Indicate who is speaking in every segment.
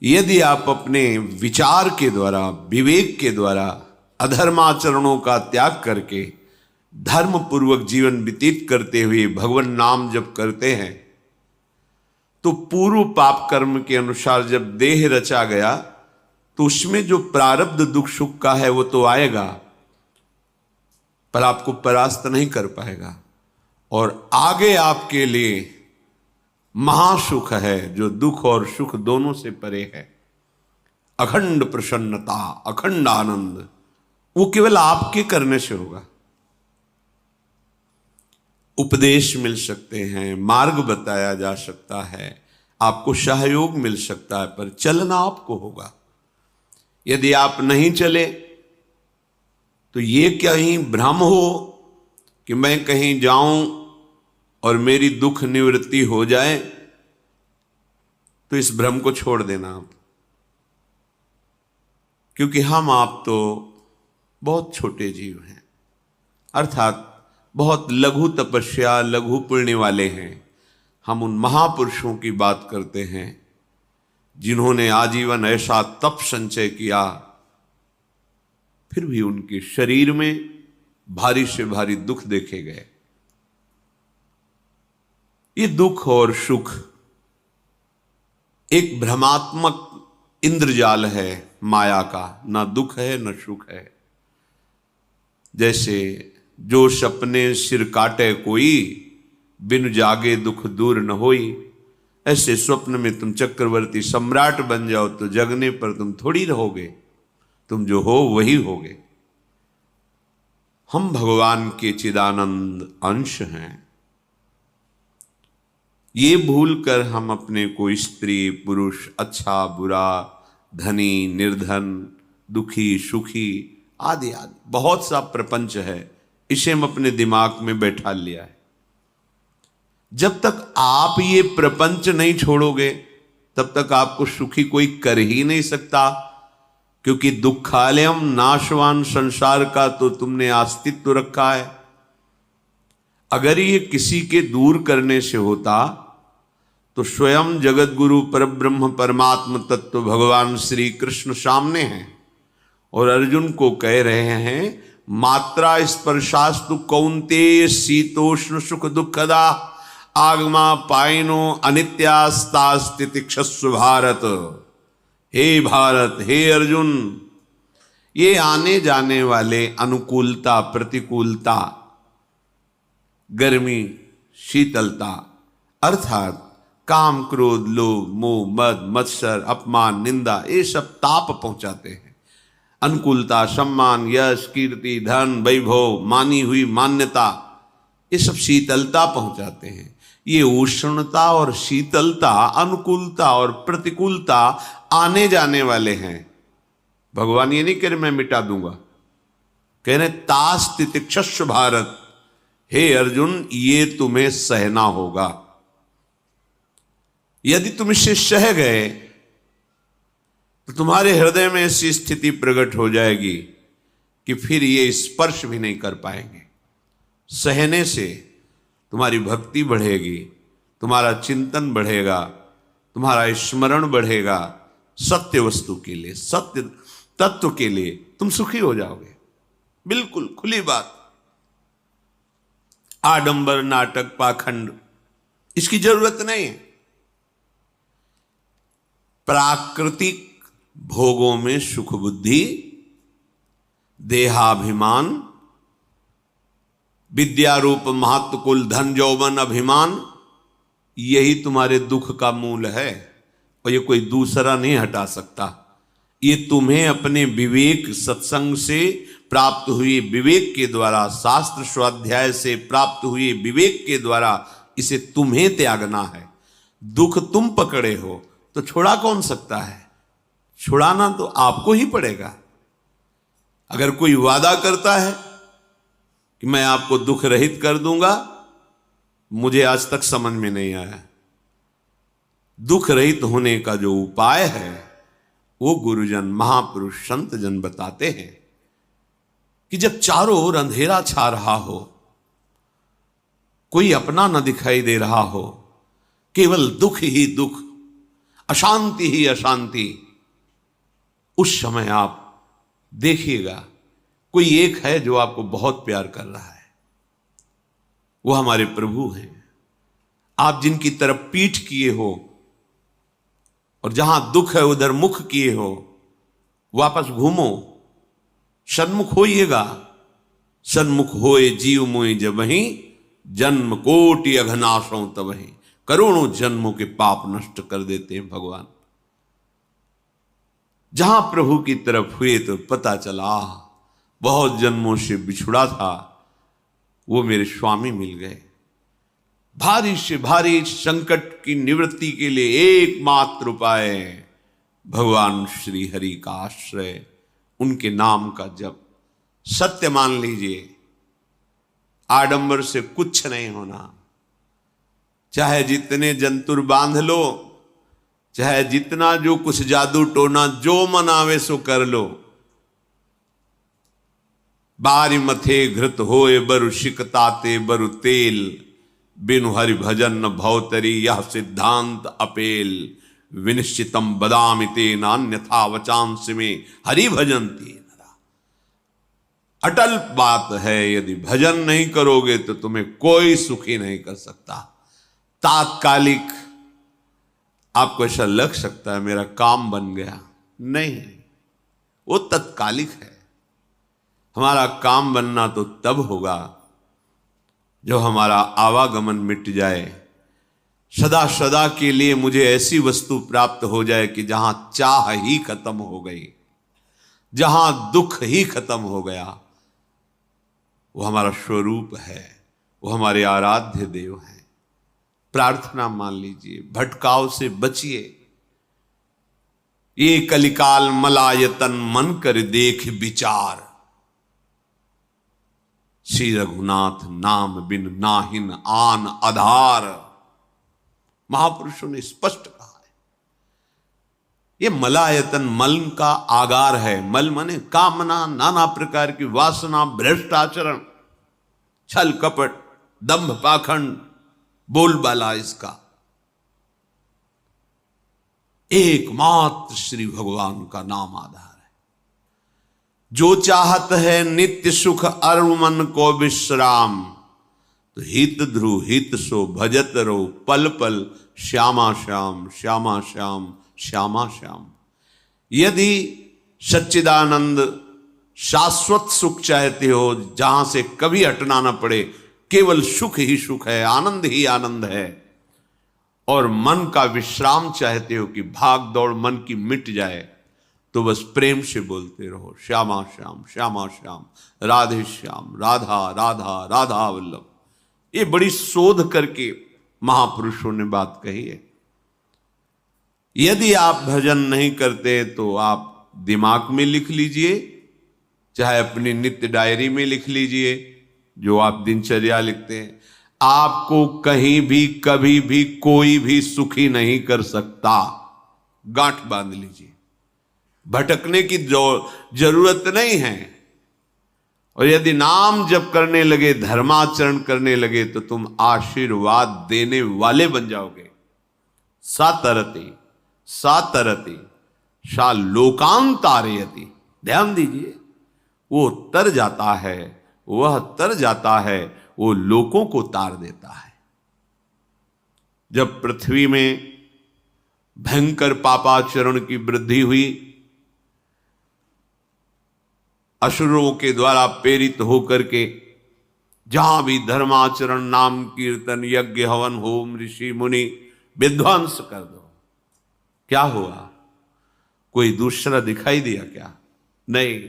Speaker 1: यदि आप अपने विचार के द्वारा, विवेक के द्वारा अधर्माचरणों का त्याग करके धर्म पूर्वक जीवन व्यतीत करते हुए भगवान नाम जप करते हैं, तो पूर्व पाप कर्म के अनुसार जब देह रचा गया तो उसमें जो प्रारब्ध दुख सुख का है वो तो आएगा, पर आपको परास्त नहीं कर पाएगा। और आगे आपके लिए महासुख है जो दुख और सुख दोनों से परे है। अखंड प्रसन्नता, अखंड आनंद, वो केवल आपके करने से होगा। उपदेश मिल सकते हैं, मार्ग बताया जा सकता है, आपको सहयोग मिल सकता है, पर चलना आपको होगा। यदि आप नहीं चले तो ये कहीं भ्रम हो कि मैं कहीं जाऊं और मेरी दुख निवृत्ति हो जाए, तो इस भ्रम को छोड़ देना आप। क्योंकि हम आप तो बहुत छोटे जीव हैं, अर्थात बहुत लघु तपस्या, लघु पुण्य वाले हैं। हम उन महापुरुषों की बात करते हैं जिन्होंने आजीवन ऐसा तप संचय किया, फिर भी उनके शरीर में भारी से भारी दुख देखे गए। ये दुख और सुख एक भ्रमात्मक इंद्रजाल है माया का, ना दुख है न सुख है। जैसे जो सपने सिर काटे कोई, बिन जागे दुख दूर न होई। ऐसे स्वप्न में तुम चक्रवर्ती सम्राट बन जाओ तो जगने पर तुम थोड़ी रहोगे, तुम जो हो वही होगे। हम भगवान के चिदानंद अंश हैं। ये भूल कर हम अपने को स्त्री पुरुष, अच्छा बुरा, धनी निर्धन, दुखी सुखी आदि आदि बहुत सा प्रपंच है, इसे हम अपने दिमाग में बैठा लिया है। जब तक आप ये प्रपंच नहीं छोड़ोगे तब तक आपको सुखी कोई कर ही नहीं सकता, क्योंकि दुखालयम नाशवान संसार का तो तुमने अस्तित्व रखा है। अगर ये किसी के दूर करने से होता तो स्वयं जगत गुरु परब्रह्म परमात्म तत्व भगवान श्री कृष्ण सामने हैं और अर्जुन को कह रहे हैं, मात्रा स्पर्शास्तु कौन्तेय शीतोष्ण सुख दुखदा आगमा पायनो अनित्यास्तास्तितिक्षस्व भारत। हे भारत, हे अर्जुन, ये आने जाने वाले अनुकूलता प्रतिकूलता, गर्मी शीतलता, अर्थात काम क्रोध लोभ मोह मद मत्सर अपमान निंदा, ये सब ताप पहुंचाते हैं। अनुकूलता सम्मान यश कीर्ति धन वैभव मानी हुई मान्यता, ये सब शीतलता पहुंचाते हैं। ये उष्णता और शीतलता, अनुकूलता और प्रतिकूलता आने जाने वाले हैं। भगवान ये नहीं कह रहे मैं मिटा दूंगा, कह रहे तास्तितिक्षस्व भारत। हे अर्जुन, ये तुम्हें सहना होगा। यदि तुम इसे सह गए तो तुम्हारे हृदय में ऐसी स्थिति प्रकट हो जाएगी कि फिर ये स्पर्श भी नहीं कर पाएंगे। सहने से तुम्हारी भक्ति बढ़ेगी, तुम्हारा चिंतन बढ़ेगा, तुम्हारा स्मरण बढ़ेगा, सत्य वस्तु के लिए, सत्य तत्व के लिए तुम सुखी हो जाओगे। बिल्कुल खुली बात। आडंबर नाटक पाखंड इसकी जरूरत नहीं है। प्राकृतिक भोगों में सुख बुद्धि, देहाभिमान, विद्यारूप महत्व कुल धन यौवन अभिमान, यही तुम्हारे दुख का मूल है और ये कोई दूसरा नहीं हटा सकता। ये तुम्हें अपने विवेक सत्संग से प्राप्त हुए विवेक के द्वारा, शास्त्र स्वाध्याय से प्राप्त हुए विवेक के द्वारा इसे तुम्हें त्यागना है। दुख तुम पकड़े हो तो छुड़ा कौन सकता है? छुड़ाना तो आपको ही पड़ेगा। अगर कोई वादा करता है कि मैं आपको दुख रहित कर दूंगा, मुझे आज तक समझ में नहीं आया। दुख रहित होने का जो उपाय है वो गुरुजन महापुरुष संत जन बताते हैं कि जब चारों ओर अंधेरा छा रहा हो, कोई अपना न दिखाई दे रहा हो, केवल दुख ही दुख, अशांति ही अशांति। उस समय आप देखिएगा कोई एक है जो आपको बहुत प्यार कर रहा है, वो हमारे प्रभु हैं। आप जिनकी तरफ पीठ किए हो और जहां दुख है उधर मुख किए हो, वापस घूमो, सन्मुख होइएगा। सन्मुख होए जीव मोए जब वहीं, जन्म कोटि अघनाशों तब वहीं। करोड़ों जन्मों के पाप नष्ट कर देते हैं भगवान। जहां प्रभु की तरफ हुए तो पता चला बहुत जन्मों से बिछुड़ा था, वो मेरे स्वामी मिल गए। भारी से भारी संकट की निवृत्ति के लिए एकमात्र उपाय भगवान श्री हरि का आश्रय, उनके नाम का जप। सत्य मान लीजिए, आडंबर से कुछ नहीं होना। चाहे जितने जंतुर बांध लो, चाहे जितना जो कुछ जादू टोना जो मन आवे सो कर लो, बारी मथे घृत होए बरु शिकताते बरु तेल, बिनु हरि भजन न भवतरी यह सिद्धांत अपेल। विनिश्चितम बदामि तेन अन्यथा वचांस में हरि भजन्ति नरा। अटल बात है, यदि भजन नहीं करोगे तो तुम्हें कोई सुखी नहीं कर सकता। तात्कालिक आपको ऐसा लग सकता है मेरा काम बन गया, नहीं, वो तत्कालिक है। हमारा काम बनना तो तब होगा जो हमारा आवागमन मिट जाए, सदा सदा के लिए मुझे ऐसी वस्तु प्राप्त हो जाए कि जहां चाह ही खत्म हो गई, जहां दुख ही खत्म हो गया। वो हमारा स्वरूप है, वो हमारे आराध्य देव हैं। प्रार्थना मान लीजिए, भटकाव से बचिए। ये कलिकाल मलायतन मन कर देख विचार, श्री रघुनाथ नाम बिन नाहिन आन आधार। महापुरुषों ने स्पष्ट कहा है। ये मलायतन मल का आगार है। मल माने कामना, नाना प्रकार की वासना, भ्रष्ट आचरण, छल कपट, दंभ पाखंड, बोलबाला, इसका एकमात्र श्री भगवान का नाम आधार है। जो चाहत है नित्य सुख अरु मन को विश्राम, तो हित ध्रुव हित सो भजत रहो पल पल श्यामा श्याम श्यामा श्याम श्यामा श्याम। यदि सच्चिदानंद शाश्वत सुख चाहते हो, जहां से कभी हटना ना पड़े, केवल सुख ही सुख है, आनंद ही आनंद है, और मन का विश्राम चाहते हो कि भाग दौड़ मन की मिट जाए, तो बस प्रेम से बोलते रहो श्यामा श्याम श्यामा श्याम, राधे श्याम, राधा राधा राधा वल्लभ। ये बड़ी शोध करके महापुरुषों ने बात कही है। यदि आप भजन नहीं करते तो आप दिमाग में लिख लीजिए, चाहे अपनी नित्य डायरी में लिख लीजिए, जो आप दिनचर्या लिखते हैं। आपको कहीं भी कभी भी कोई भी सुखी नहीं कर सकता। गांठ बांध लीजिए, भटकने की जरूरत नहीं है। और यदि नाम जप करने लगे, धर्माचरण करने लगे, तो तुम आशीर्वाद देने वाले बन जाओगे। सातरति सातरति सा लोकांतारयति। ध्यान दीजिए, वो तर जाता है, वह तर जाता है, वो लोकों को तार देता है। जब पृथ्वी में भयंकर पापाचरण की वृद्धि हुई, असुरों के द्वारा प्रेरित होकर के जहां भी धर्माचरण, नाम कीर्तन, यज्ञ, हवन, होम, ऋषि मुनि विध्वंस कर दो, क्या हुआ? कोई दूसरा दिखाई दिया क्या? नहीं,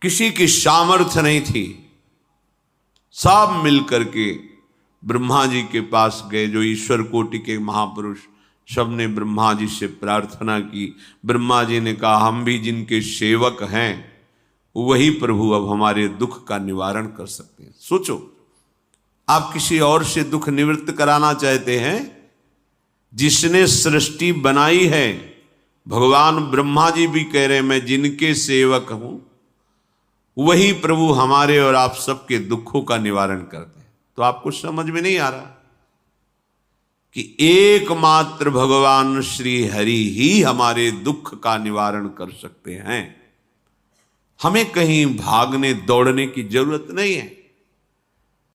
Speaker 1: किसी की सामर्थ्य नहीं थी। सब मिलकर के ब्रह्मा जी के पास गए, जो ईश्वर कोटि के महापुरुष, सबने ब्रह्मा जी से प्रार्थना की। ब्रह्मा जी ने कहा, हम भी जिनके सेवक हैं, वही प्रभु अब हमारे दुख का निवारण कर सकते हैं। सोचो, आप किसी और से दुख निवृत्त कराना चाहते हैं? जिसने सृष्टि बनाई है, भगवान ब्रह्मा जी भी कह रहे हैं, मैं जिनके सेवक हूं, वही प्रभु हमारे और आप सबके दुखों का निवारण करते हैं। तो आपको समझ में नहीं आ रहा कि एकमात्र भगवान श्री हरि ही हमारे दुख का निवारण कर सकते हैं। हमें कहीं भागने दौड़ने की जरूरत नहीं है।